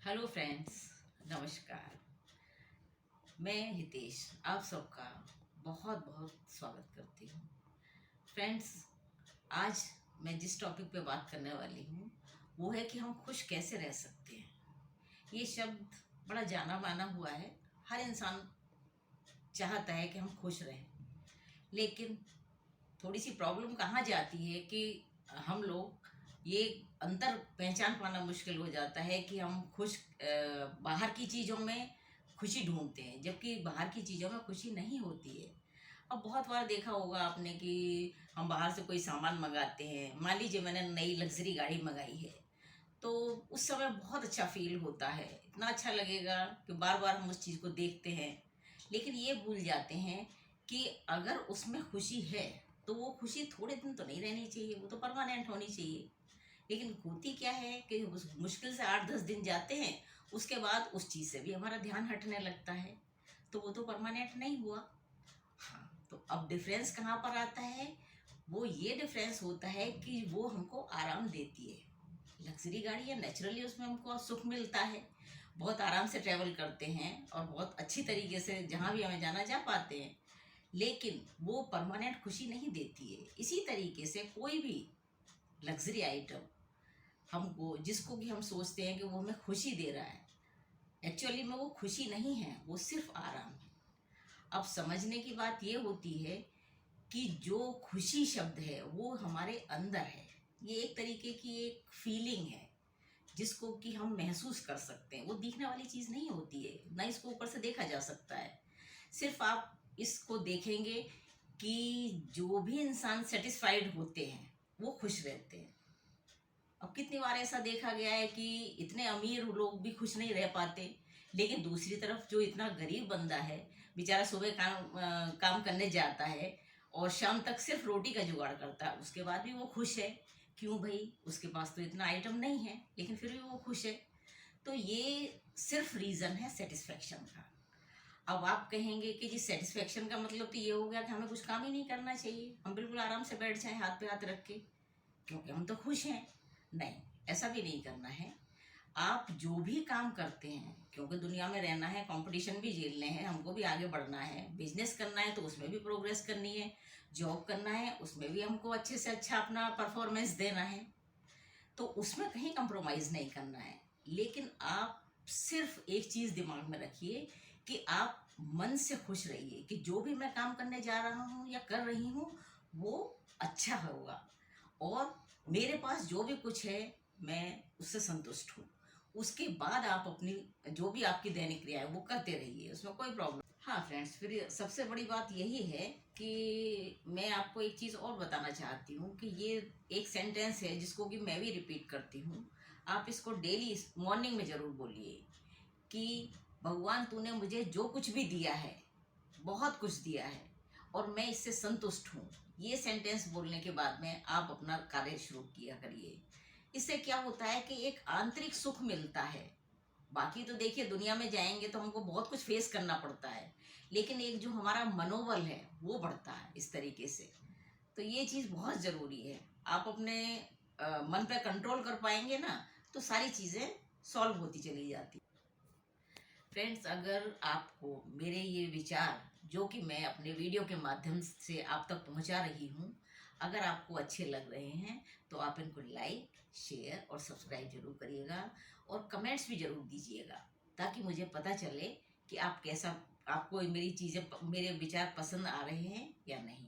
Hello friends, नमस्कार। मैं हितेश आप सबका बहुत बहुत स्वागत करती हूँ। फ्रेंड्स, आज मैं जिस टॉपिक पे बात करने वाली हूँ वो है कि हम खुश कैसे रह सकते हैं। ये शब्द बड़ा जाना माना हुआ है। हर इंसान चाहता है कि हम खुश रहें, लेकिन थोड़ी सी प्रॉब्लम कहाँ जाती है कि हम लोग ये अंतर पहचान पाना मुश्किल हो जाता है कि हम बाहर की चीज़ों में खुशी ढूंढते हैं, जबकि बाहर की चीज़ों में खुशी नहीं होती है। अब बहुत बार देखा होगा आपने कि हम बाहर से कोई सामान मंगाते हैं। मान लीजिए मैंने नई लग्जरी गाड़ी मंगाई है, तो उस समय बहुत अच्छा फील होता है, इतना अच्छा लगेगा कि बार बार हम उस चीज़ को देखते हैं। लेकिन ये भूल जाते हैं कि अगर उसमें खुशी है तो वो खुशी थोड़े दिन तो नहीं रहनी चाहिए, वो तो परमानेंट होनी चाहिए। लेकिन होती क्या है कि उस मुश्किल से 8-10 दिन जाते हैं, उसके बाद उस चीज़ से भी हमारा ध्यान हटने लगता है, तो वो तो परमानेंट नहीं हुआ। हाँ, तो अब डिफरेंस कहाँ पर आता है? वो ये डिफरेंस होता है कि वो हमको आराम देती है। लग्जरी गाड़ी है, नेचुरली उसमें हमको सुख मिलता है, बहुत आराम से ट्रैवल करते हैं और बहुत अच्छी तरीके से जहाँ भी हमें जाना जा पाते हैं। लेकिन वो परमानेंट खुशी नहीं देती है। इसी तरीके से कोई भी लग्जरी आइटम हमको, जिसको कि हम सोचते हैं कि वो हमें खुशी दे रहा है, एक्चुअली में वो खुशी नहीं है, वो सिर्फ आराम है। अब समझने की बात ये होती है कि जो खुशी शब्द है वो हमारे अंदर है। ये एक तरीके की एक फीलिंग है जिसको कि हम महसूस कर सकते हैं। वो दिखने वाली चीज़ नहीं होती है, ना इसको ऊपर से देखा जा सकता है। सिर्फ आप इसको देखेंगे कि जो भी इंसान सेटिस्फाइड होते हैं वो खुश रहते हैं। अब कितनी बार ऐसा देखा गया है कि इतने अमीर लोग भी खुश नहीं रह पाते, लेकिन दूसरी तरफ जो इतना गरीब बंदा है, बेचारा सुबह काम करने जाता है और शाम तक सिर्फ रोटी का जुगाड़ करता है, उसके बाद भी वो खुश है। क्यों भाई? उसके पास तो इतना आइटम नहीं है, लेकिन फिर भी वो खुश है। तो ये सिर्फ रीज़न है सेटिस्फेक्शन का। अब आप कहेंगे कि जी सेटिस्फेक्शन का मतलब तो ये हो गया कि हमें कुछ काम ही नहीं करना चाहिए, हम बिल्कुल आराम से बैठ जाएं हाथ पे हाथ रख के, क्योंकि हम तो खुश हैं। नहीं, ऐसा भी नहीं करना है। आप जो भी काम करते हैं, क्योंकि दुनिया में रहना है, कंपटीशन भी झेलने हैं, हमको भी आगे बढ़ना है, बिजनेस करना है तो उसमें भी प्रोग्रेस करनी है, जॉब करना है उसमें भी हमको अच्छे से अच्छा अपना परफॉर्मेंस देना है, तो उसमें कहीं कंप्रोमाइज़ नहीं करना है। लेकिन आप सिर्फ एक चीज़ दिमाग में रखिए कि आप मन से खुश रहिए कि जो भी मैं काम करने जा रहा हूँ या कर रही हूँ वो अच्छा होगा, और मेरे पास जो भी कुछ है मैं उससे संतुष्ट हूँ। उसके बाद आप अपनी जो भी आपकी दैनिक क्रिया है वो करते रहिए, उसमें कोई प्रॉब्लम। हाँ फ्रेंड्स, फिर सबसे बड़ी बात यही है कि मैं आपको एक चीज़ और बताना चाहती हूँ कि ये एक सेंटेंस है जिसको कि मैं भी रिपीट करती हूँ। आप इसको डेली मॉर्निंग में ज़रूर बोलिए कि भगवान तूने मुझे जो कुछ भी दिया है, बहुत कुछ दिया है, और मैं इससे संतुष्ट हूँ। ये सेंटेंस बोलने के बाद में आप अपना कार्य शुरू किया करिए। इससे क्या होता है कि एक आंतरिक सुख मिलता है। बाकी तो देखिए, दुनिया में जाएंगे तो हमको बहुत कुछ फेस करना पड़ता है, लेकिन एक जो हमारा मनोबल है वो बढ़ता है इस तरीके से। तो ये चीज़ बहुत ज़रूरी है। आप अपने मन पे कंट्रोल कर पाएंगे ना, तो सारी चीज़ें सॉल्व होती चली जाती। फ्रेंड्स, अगर आपको मेरे ये विचार जो कि मैं अपने वीडियो के माध्यम से आप तक पहुंचा रही हूं, अगर आपको अच्छे लग रहे हैं तो आप इनको लाइक, शेयर और सब्सक्राइब जरूर करिएगा, और कमेंट्स भी जरूर दीजिएगा, ताकि मुझे पता चले कि आप कैसा, आपको मेरी चीज़ें, मेरे विचार पसंद आ रहे हैं या नहीं।